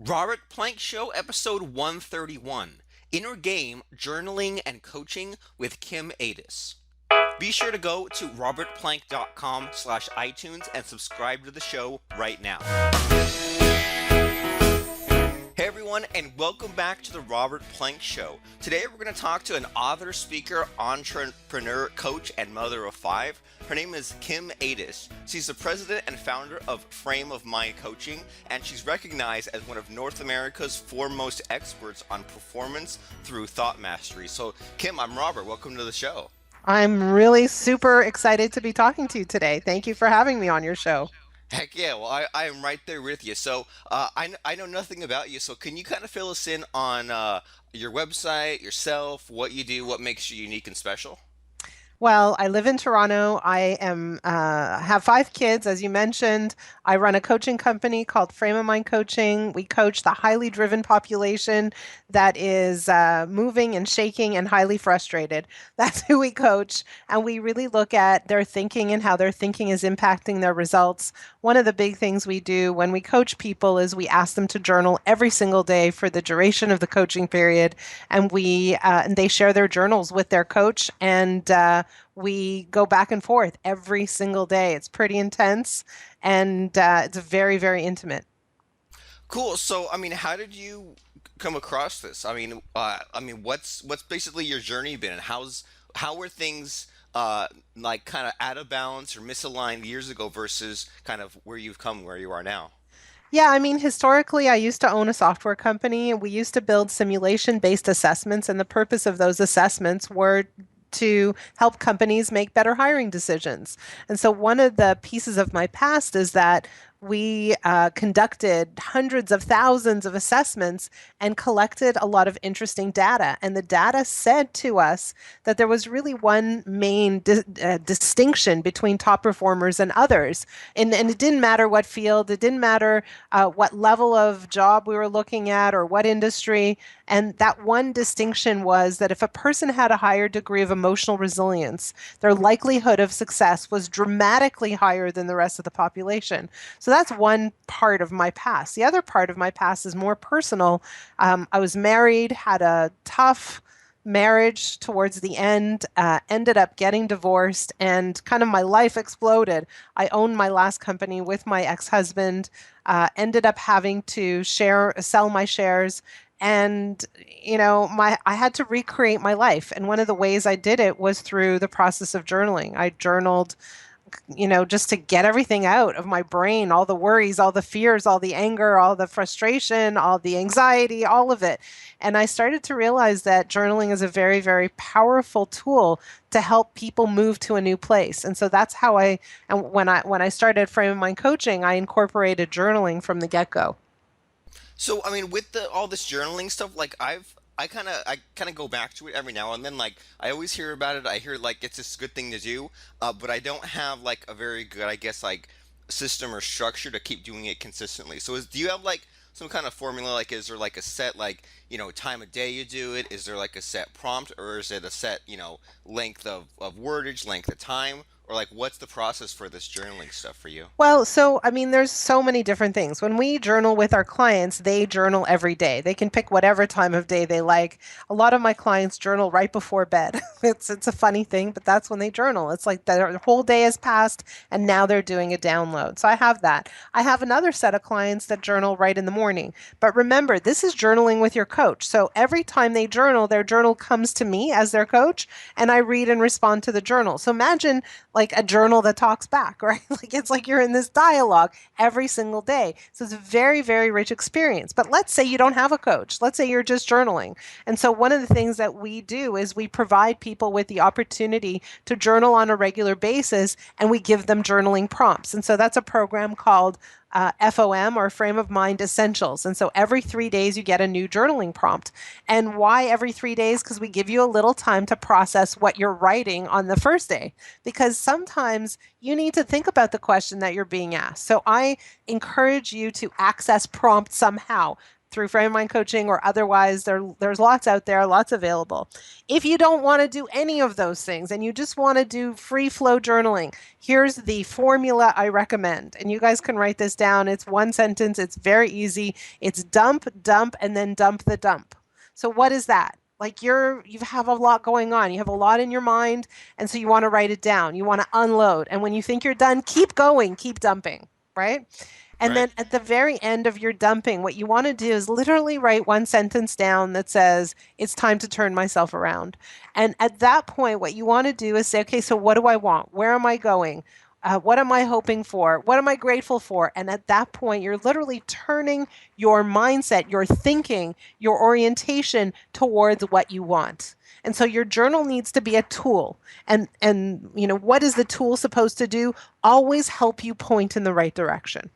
Robert Plank Show, episode 131, Inner Game, Journaling and Coaching with Kim Ades. Be sure to go to robertplank.com/iTunes and subscribe to the show right now. Hey everyone, and welcome back to the Robert Plank Show. Today we're going to talk to an author, speaker, entrepreneur, coach, and mother of five. Her name is Kim Ades. She's the president and founder of Frame of Mind Coaching, and she's recognized as one of North America's foremost experts on performance through thought mastery. So, Kim, I'm Robert. Welcome to the show. I'm really super excited to be talking to you today. Thank you for having me on your show. Heck yeah, well, I am right there with you. So, I know nothing about you, so can you kind of fill us in on your website, yourself, what you do, what makes you unique and special? Well, I live in Toronto. I am have five kids, as you mentioned. I run a coaching company called Frame of Mind Coaching. We coach the highly driven population that is moving and shaking and highly frustrated. That's who we coach, and we really look at their thinking and how their thinking is impacting their results. One of the big things we do when we coach people is we ask them to journal every single day for the duration of the coaching period, and they share their journals with their coach and. We go back and forth every single day. It's pretty intense and it's very, very intimate. Cool. So, I mean, how did you come across this? What's basically your journey been, and how were things like kind of out of balance or misaligned years ago versus kind of where you've come, where you are now? Yeah, I mean, historically, I used to own a software company and we used to build simulation-based assessments. And the purpose of those assessments were to help companies make better hiring decisions. And so, one of the pieces of my past is that we conducted hundreds of thousands of assessments and collected a lot of interesting data. And the data said to us that there was really one main distinction between top performers and others. And it didn't matter what field, it didn't matter what level of job we were looking at or what industry. And that one distinction was that if a person had a higher degree of emotional resilience, their likelihood of success was dramatically higher than the rest of the population. So that's one part of my past. The other part of my past is more personal. I was married, had a tough marriage towards the end, ended up getting divorced, and kind of my life exploded. I owned my last company with my ex-husband, ended up having to sell my shares. And I had to recreate my life, and one of the ways I did it was through the process of journaling. I journaled just to get everything out of my brain, all the worries, all the fears, all the anger, all the frustration, all the anxiety, all of it. And I started to realize that journaling is a very, very powerful tool to help people move to a new place. And so that's how and when I started Frame of Mind Coaching, I incorporated journaling from the get-go. So, I mean, with all this journaling stuff, like I kind of go back to it every now and then. Like I always hear about it. I hear like it's this good thing to do, but I don't have like a very good, I guess, like system or structure to keep doing it consistently. So, do you have like some kind of formula? Like, is there like a set like time of day you do it? Is there like a set prompt, or is it a set length of wordage, length of time, or like what's the process for this journaling stuff for you? Well, so I mean, there's so many different things. When we journal with our clients, they journal every day. They can pick whatever time of day they like. A lot of my clients journal right before bed. It's a funny thing, but that's when they journal. It's like their whole day has passed and now they're doing a download. So I have that. I have another set of clients that journal right in the morning. But remember, this is journaling with your coach. So every time they journal, their journal comes to me as their coach, and I read and respond to the journal. So imagine like a journal that talks back, right? Like it's like you're in this dialogue every single day. So it's a very, very rich experience. But let's say you don't have a coach. Let's say you're just journaling. And so one of the things that we do is we provide people with the opportunity to journal on a regular basis, and we give them journaling prompts. And so that's a program called FOM, or Frame of Mind Essentials. And so every 3 days you get a new journaling prompt. And why every 3 days? Because we give you a little time to process what you're writing on the first day. Because sometimes you need to think about the question that you're being asked. So I encourage you to access prompts somehow. through frame of mind coaching or otherwise. There's lots out there, lots available. If you don't want to do any of those things and you just want to do free flow journaling, here's the formula I recommend. And you guys can write this down. It's one sentence, it's very easy. It's dump, dump, and then dump the dump. So what is that? Like you have a lot going on. You have a lot in your mind, and so you want to write it down. You want to unload. And when you think you're done, keep going, keep dumping, right? And Right. then at the very end of your dumping, what you want to do is literally write one sentence down that says, it's time to turn myself around. And at that point, what you want to do is say, okay, so what do I want? Where am I going? What am I hoping for? What am I grateful for? And at that point, you're literally turning your mindset, your thinking, your orientation towards what you want. And so your journal needs to be a tool. And what is the tool supposed to do? Always help you point in the right direction.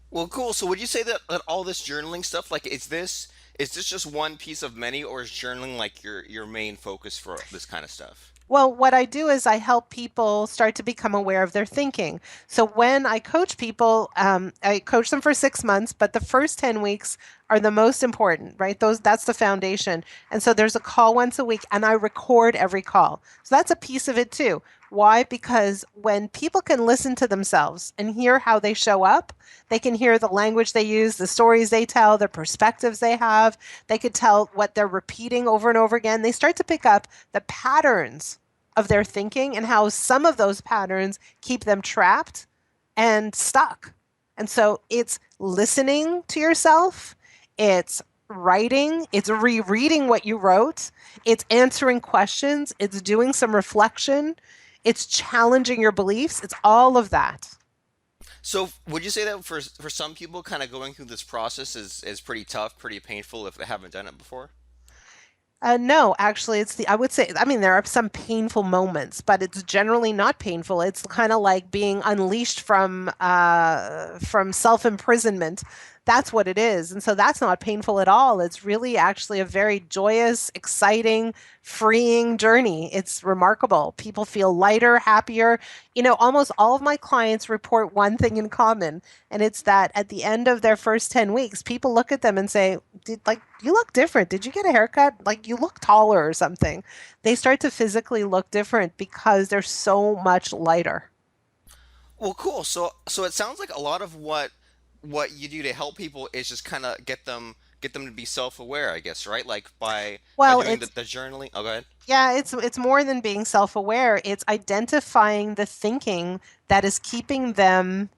Well, cool. So would you say that all this journaling stuff, like, is this just one piece of many, or is journaling like your main focus for this kind of stuff? Well, what I do is I help people start to become aware of their thinking. So when I coach people, I coach them for 6 months, but the first 10 weeks are the most important, right? That's the foundation. And so there's a call once a week and I record every call. So that's a piece of it too. Why? Because when people can listen to themselves and hear how they show up, they can hear the language they use, the stories they tell, the perspectives they have. They could tell what they're repeating over and over again. They start to pick up the patterns of their thinking and how some of those patterns keep them trapped and stuck. And so it's listening to yourself, it's writing, it's rereading what you wrote, it's answering questions, it's doing some reflection, it's challenging your beliefs, it's all of that. So would you say that for some people, kind of going through this process is pretty tough, pretty painful if they haven't done it before? No, actually, I would say, I mean, there are some painful moments, but it's generally not painful. It's kind of like being unleashed from self-imprisonment. That's what it is. And so that's not painful at all. It's really actually a very joyous, exciting, freeing journey. It's remarkable. People feel lighter, happier. Almost all of my clients report one thing in common, and it's that at the end of their first 10 weeks, people look at them and say, you look different. Did you get a haircut? Like, you look taller or something. They start to physically look different because they're so much lighter. Well, cool. So it sounds like a lot of what you do to help people is just kind of get them to be self-aware, I guess, right? Like by Well, doing the journaling. Oh, go ahead. yeah, it's more than being self-aware. It's identifying the thinking that is keeping them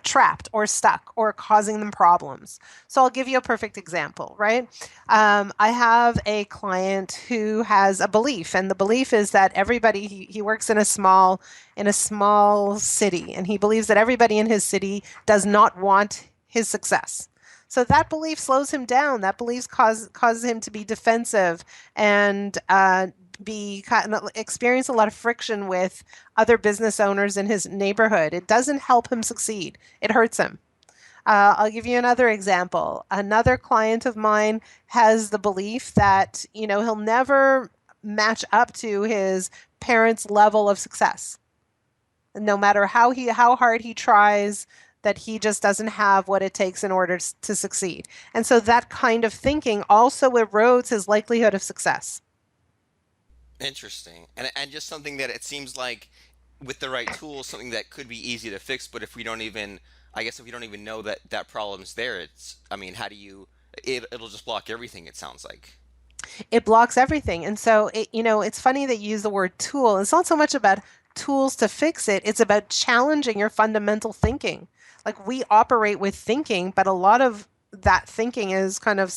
trapped or stuck or causing them problems. So I'll give you a perfect example, right? I have a client who has a belief, and the belief is that everybody he works in a small city, and he believes that everybody in his city does not want his success. So that belief slows him down. That belief causes him to be defensive and experience a lot of friction with other business owners in his neighborhood. It doesn't help him succeed. It hurts him. I'll give you another example. Another client of mine has the belief that, he'll never match up to his parents' level of success. No matter how hard he tries, that he just doesn't have what it takes in order to succeed. And so that kind of thinking also erodes his likelihood of success. Interesting. And just something that it seems like with the right tools, something that could be easy to fix, but if we don't even, I guess if we don't even know that that problem's there, I mean, how do you, it'll just block everything, it sounds like. It blocks everything. And so it's funny that you use the word tool. It's not so much about tools to fix it, it's about challenging your fundamental thinking. Like, we operate with thinking, but a lot of that thinking is kind of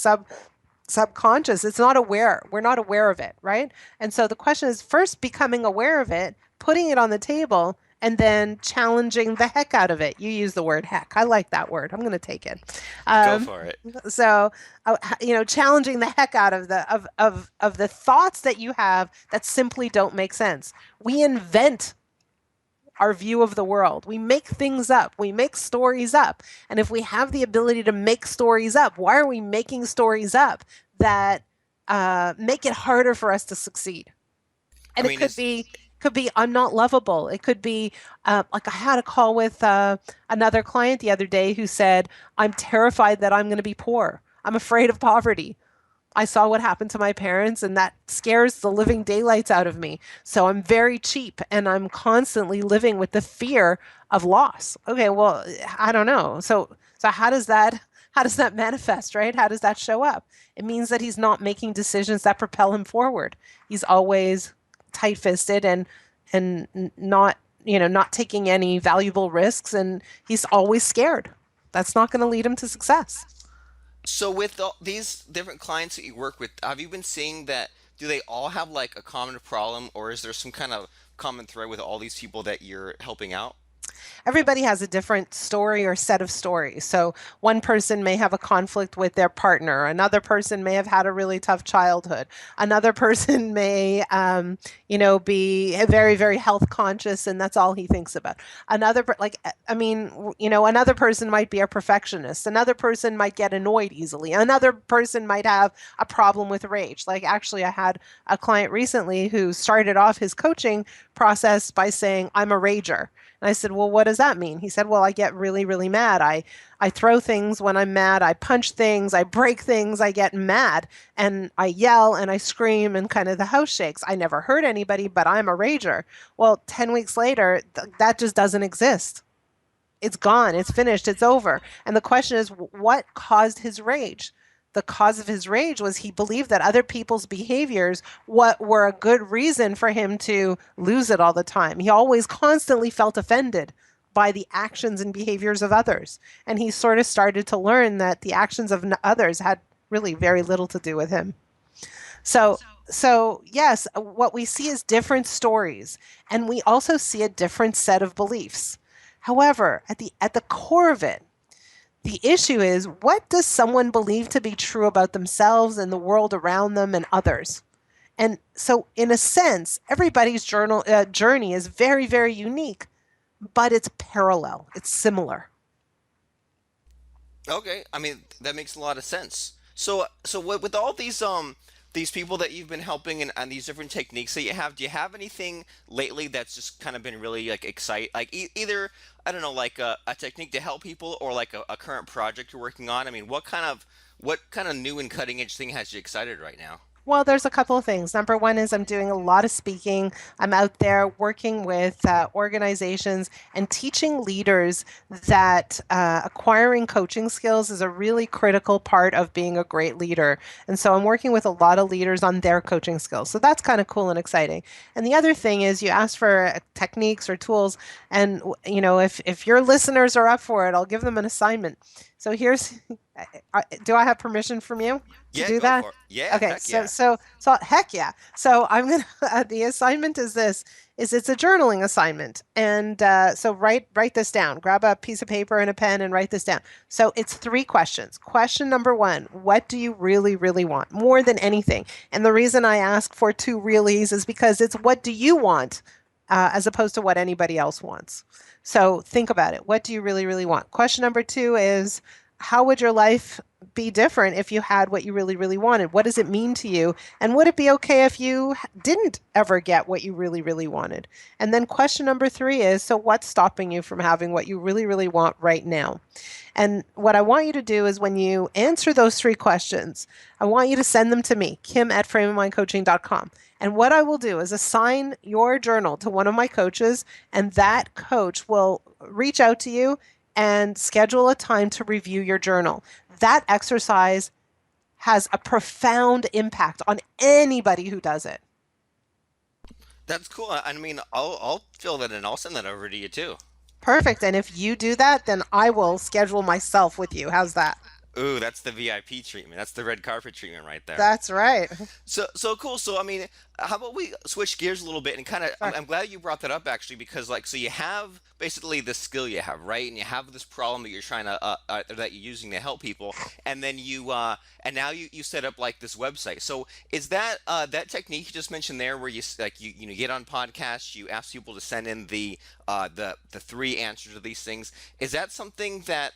subconscious. It's not aware. We're not aware of it, right? And so the question is first becoming aware of it, putting it on the table, and then challenging the heck out of it. You use the word heck. I like that word. I'm going to take it. Go Um, for it. so, challenging the heck out of the thoughts that you have that simply don't make sense. We invent our view of the world. We make things up. We make stories up. And if we have the ability to make stories up, why are we making stories up that make it harder for us to succeed? I And it mean, could be Could be I'm not lovable. It could be like I had a call with another client the other day who said, I'm terrified that I'm going to be poor. I'm afraid of poverty. I saw what happened to my parents, and that scares the living daylights out of me. So I'm very cheap and I'm constantly living with the fear of loss. Okay, well, I don't know. So how does that manifest, right? How does that show up? It means that he's not making decisions that propel him forward. He's always tight-fisted and not, not taking any valuable risks, and he's always scared. That's not going to lead him to success. So with these different clients that you work with, have you been seeing that? Do they all have like a common problem, or is there some kind of common thread with all these people that you're helping out? Everybody has a different story or set of stories. So one person may have a conflict with their partner. Another person may have had a really tough childhood. Another person may, be very, very health conscious, and that's all he thinks about. Another person might be a perfectionist. Another person might get annoyed easily. Another person might have a problem with rage. Like actually, I had a client recently who started off his coaching process by saying, "I'm a rager." And I said, "Well, what does that mean?" He said, "Well, I get really, really mad. I throw things when I'm mad. I punch things. I break things. I get mad and I yell and I scream and kind of the house shakes. I never hurt anybody, but I'm a rager." Well, 10 weeks later, that just doesn't exist. It's gone. It's finished. It's over. And the question is, what caused his rage? The cause of his rage was he believed that other people's behaviors what were a good reason for him to lose it all the time. He always constantly felt offended by the actions and behaviors of others. And he sort of started to learn that the actions of others had really very little to do with him. So so yes, what we see is different stories, and we also see a different set of beliefs. However, at the core of it, the issue is what does someone believe to be true about themselves and the world around them and others? And so, in a sense, everybody's journey is very, very unique, but it's parallel. It's similar. Okay, I mean that makes a lot of sense. So with all these people that you've been helping and these different techniques that you have, do you have anything lately that's just kind of been really like excite like either I don't know like a technique to help people or like a current project you're working on? I mean, what kind of new and cutting edge thing has you excited right now? Well, there's a couple of things. Number one is I'm doing a lot of speaking. I'm out there working with organizations and teaching leaders that acquiring coaching skills is a really critical part of being a great leader. And so I'm working with a lot of leaders on their coaching skills. So that's kind of cool and exciting. And the other thing is you ask for techniques or tools, and if your listeners are up for it, I'll give them an assignment. So here's, do I have permission from you to Yeah, do go that? for it. Yeah, Okay, heck so yeah. so so heck yeah. So I'm gonna the assignment is this is it's a journaling assignment, and so write this down. Grab a piece of paper and a pen and write this down. So it's three questions. Question number one: what do you really really want more than anything? And the reason I ask for two reallys is because it's what do you want, as opposed to what anybody else wants. So think about it. What do you really really want? Question number two is how would your life be different if you had what you really, really wanted? What does it mean to you? And would it be okay if you didn't ever get what you really, really wanted? And then question number three is so what's stopping you from having what you really, really want right now? And what I want you to do is when you answer those three questions, I want you to send them to me, kim@frameofmindcoaching.com. And what I will do is assign your journal to one of my coaches, and that coach will reach out to you and schedule a time to review your journal. That exercise has a profound impact on anybody who does it. That's cool. I mean, I'll fill that in. I'll send that over to you too. Perfect. And if you do that, then I will schedule myself with you. How's that? Ooh, that's the VIP treatment. That's the red carpet treatment right there. That's right. So cool. So I mean, how about we switch gears a little bit and kind of? I'm, Sure. I'm glad you brought that up actually because like so you have basically the skill you have right, and you have this problem that you're trying to that you're using to help people, and then and now you set up like this website. So is that that technique you just mentioned there where like you get on podcasts, you ask people to send in the three answers to these things? Is that something that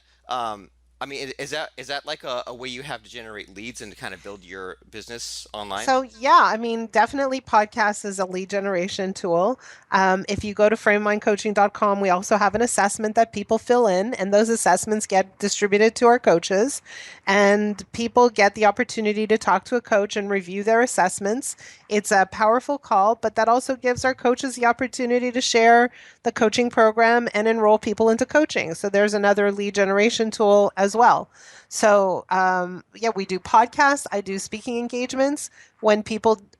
I mean, is that like a way you have to generate leads and to kind of build your business online? So yeah, I mean, definitely podcast is a lead generation tool. If you go to frameofmindcoaching.com, we also have an assessment that people fill in, and those assessments get distributed to our coaches, and people get the opportunity to talk to a coach and review their assessments. It's a powerful call, but that also gives our coaches the opportunity to share the coaching program and enroll people into coaching. So there's another lead generation tool as well. So yeah, we do podcasts. I do speaking engagements when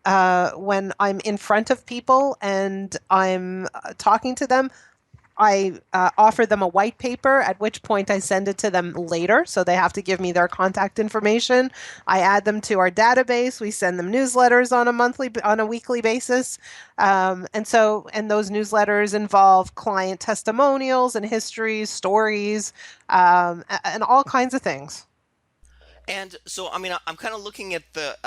I'm in front of people and I'm talking to them. I offer them a white paper, at which point I send it to them later. So they have to give me their contact information. I add them to our database. We send them newsletters on a weekly basis. And those newsletters involve client testimonials and histories, stories, and all kinds of things. And so, I mean, I'm kind of looking at the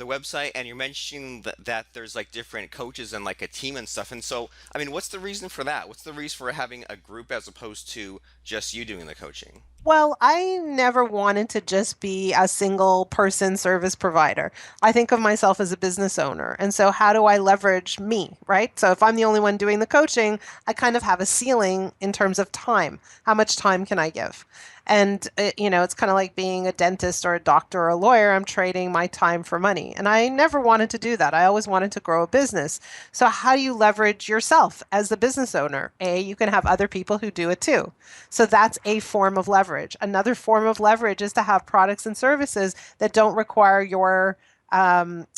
website, and you're mentioning that there's like different coaches and like a team and stuff. And so, I mean, what's the reason for that? What's the reason for having a group as opposed to just you doing the coaching? Well, I never wanted to just be a single person service provider. I think of myself as a business owner. And so, how do I leverage me, right? So, if I'm the only one doing the coaching, I kind of have a ceiling in terms of time. How much time can I give? And, it's kind of like being a dentist or a doctor or a lawyer. I'm trading my time for money. And I never wanted to do that. I always wanted to grow a business. So, how do you leverage yourself as the business owner? You can have other people who do it too. So that's a form of leverage. Another form of leverage is to have products and services that don't require your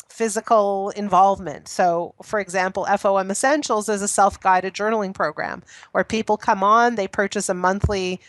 physical involvement. So, for example, FOM Essentials is a self-guided journaling program where people come on, they purchase a monthly,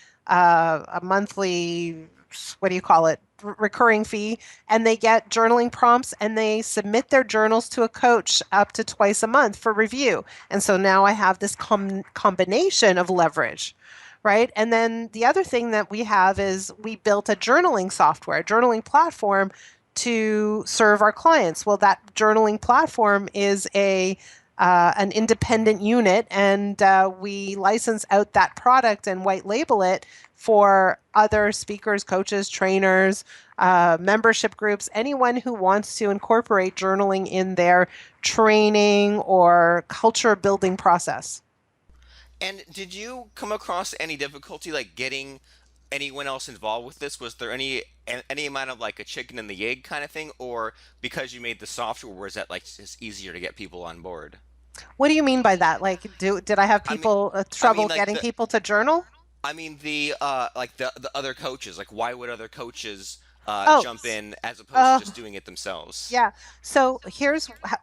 what do you call it? Recurring fee, and they get journaling prompts and they submit their journals to a coach up to twice a month for review. And so now I have this combination of leverage, right? And then the other thing that we have is we built a journaling software, a journaling platform to serve our clients. Well, that journaling platform is a an independent unit, and we license out that product and white label it for other speakers, coaches, trainers, membership groups, anyone who wants to incorporate journaling in their training or culture building process. And did you come across any difficulty like getting anyone else involved with this? Was there any amount of like a chicken and the egg kind of thing, or because you made the software, was that like just easier to get people on board? What do you mean by that? Like, did I have I mean, people I mean trouble like getting the people to journal? I mean the other coaches. Like, why would other coaches Oh, jump in as opposed to uh, just doing it themselves? yeah. So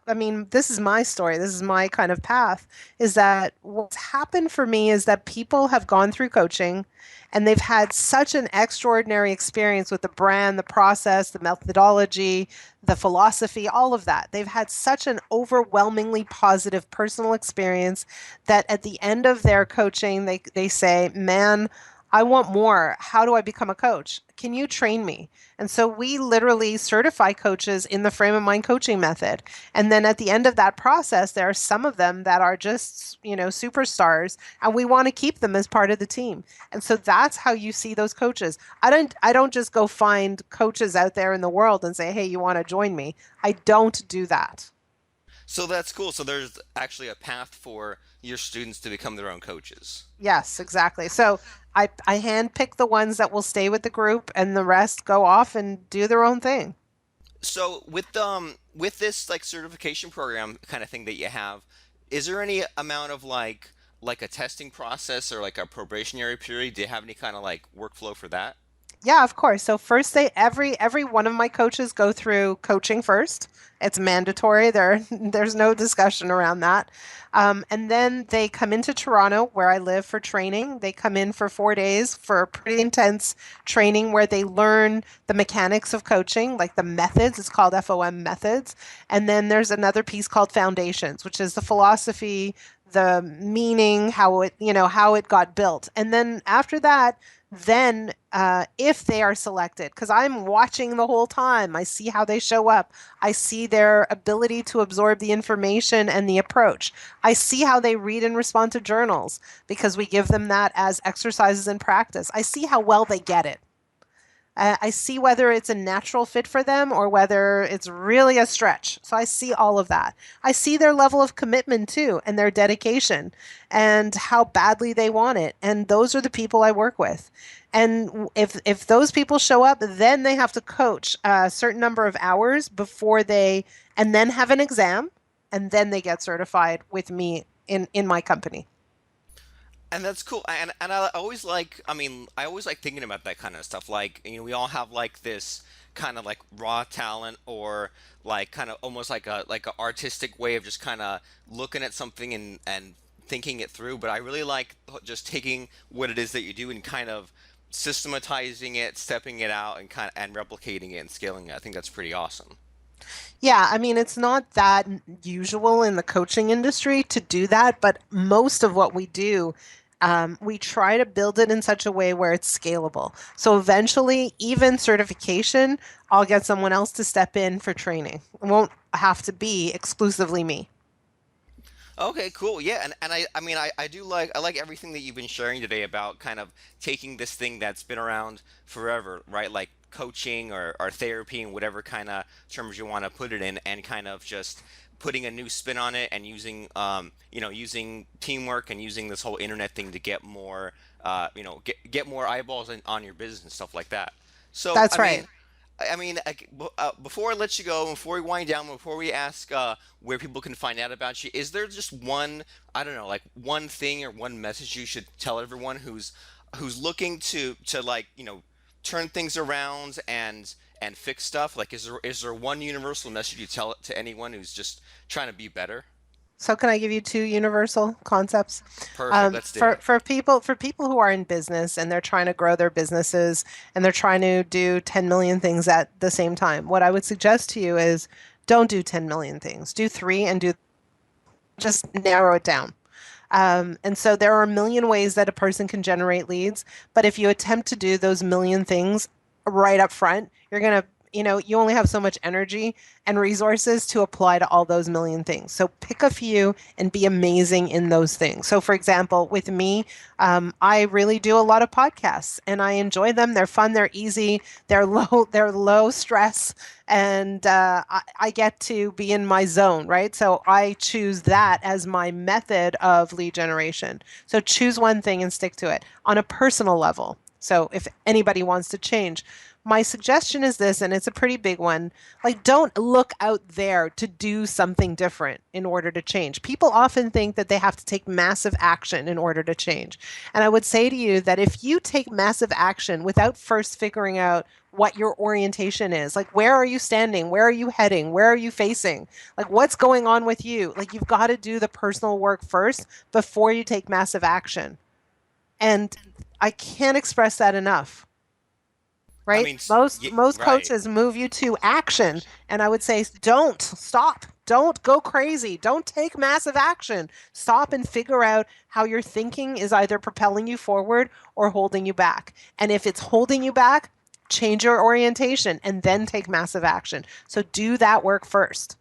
I mean, this is my story. This is my kind of path, is that what's happened for me is that people have gone through coaching and they've had such an extraordinary experience with the brand, the process, the methodology, the philosophy, all of that. They've had such an overwhelmingly positive personal experience that at the end of their coaching, they say, man, I want more. How do I become a coach? Can you train me? And so we literally certify coaches in the frame of mind coaching method. And then at the end of that process, there are some of them that are just, superstars, and we want to keep them as part of the team. And so that's how you see those coaches. I don't just go find coaches out there in the world and say, "Hey, you want to join me?" I don't do that. So that's cool. So there's actually a path for your students to become their own coaches. Yes, exactly. So I handpick the ones that will stay with the group and the rest go off and do their own thing. So with this like certification program kind of thing that you have, is there any amount of like a testing process or like a probationary period? Do you have any kind of like workflow for that? Yeah, of course. So first every one of my coaches go through coaching first. It's mandatory. There's no discussion around that. And then they come into Toronto, where I live, for training. They come in for 4 days for pretty intense training where they learn the mechanics of coaching, like the methods. It's called FOM methods. And then there's another piece called foundations, which is the philosophy, the meaning, how it got built. And then after that, then if they are selected, because I'm watching the whole time, I see how they show up. I see their ability to absorb the information and the approach. I see how they read and respond to journals because we give them that as exercises in practice. I see how well they get it. I see whether it's a natural fit for them or whether it's really a stretch. So I see all of that. I see their level of commitment too, and their dedication, and how badly they want it. And those are the people I work with. And if those people show up, then they have to coach a certain number of hours before they, and then have an exam, and then they get certified with me in my company. And that's cool. And I always like, I mean, I always like thinking about that kind of stuff. Like, we all have like this kind of like raw talent, or like kind of almost like a artistic way of just kind of looking at something and thinking it through. But I really like just taking what it is that you do and kind of systematizing it, stepping it out, and kind of and replicating it and scaling it. I think that's pretty awesome. Yeah, I mean, it's not that usual in the coaching industry to do that, but most of what we do, we try to build it in such a way where it's scalable. So eventually, even certification, I'll get someone else to step in for training. It won't have to be exclusively me. Okay, cool. Yeah, and I mean I do like I like everything that you've been sharing today about kind of taking this thing that's been around forever, right? Like coaching or therapy and whatever kind of terms you want to put it in, and kind of just putting a new spin on it, and using using teamwork and using this whole internet thing to get more get more eyeballs on your business and stuff like that. So That's right. before I let you go, before we wind down, before we ask where people can find out about you, is there just one, I don't know, like one thing or one message you should tell everyone who's looking to like, turn things around and fix stuff? Like, is there one universal message you tell to anyone who's just trying to be better? So can I give you two universal concepts? Perfect. Let's do For it. people who are in business and they're trying to grow their businesses and they're trying to do 10 million things at the same time, what I would suggest to you is don't do 10 million things. Do three and do just narrow it down. And so there are a million ways that a person can generate leads, but if you attempt to do those million things right up front, you're going to, you only have so much energy and resources to apply to all those million things. So pick a few and be amazing in those things. So, for example, with me, I really do a lot of podcasts and I enjoy them. They're fun, they're easy, they're low stress, and I get to be in my zone, right? So I choose that as my method of lead generation. So choose one thing and stick to it on a personal level. So if anybody wants to change, my suggestion is this, and it's a pretty big one. Like, don't look out there to do something different in order to change. People often think that they have to take massive action in order to change. And I would say to you that if you take massive action without first figuring out what your orientation is, like where are you standing? Where are you heading? Where are you facing? Like what's going on with you? Like you've got to do the personal work first before you take massive action. And I can't express that enough, I right? mean, Most right. coaches move you to action, and I would say don't stop. Don't go crazy. Don't take massive action. Stop and figure out how your thinking is either propelling you forward or holding you back. And if it's holding you back, change your orientation and then take massive action. So do that work first.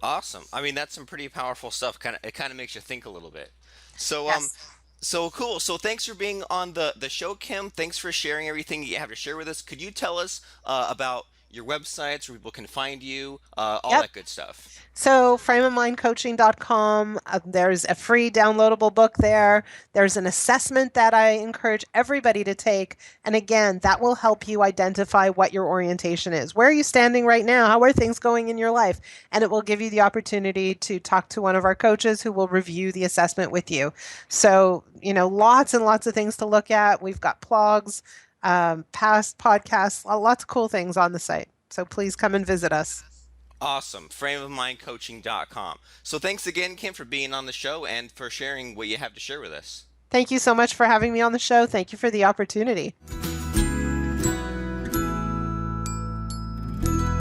Awesome. I mean, that's some pretty powerful stuff. It kind of makes you think a little bit. So Yes. so cool. So thanks for being on the show, Kim. Thanks for sharing everything you have to share with us. Could you tell us about your websites where people can find you, all Yep. that good stuff? So, frameofmindcoaching.com, there's a free downloadable book there. There's an assessment that I encourage everybody to take. And again, that will help you identify what your orientation is. Where are you standing right now? How are things going in your life? And it will give you the opportunity to talk to one of our coaches who will review the assessment with you. So, lots and lots of things to look at. We've got blogs, past podcasts, lots of cool things on the site. So please come and visit us. Awesome. Frameofmindcoaching.com. So thanks again, Kim, for being on the show and for sharing what you have to share with us. Thank you so much for having me on the show. Thank you for the opportunity.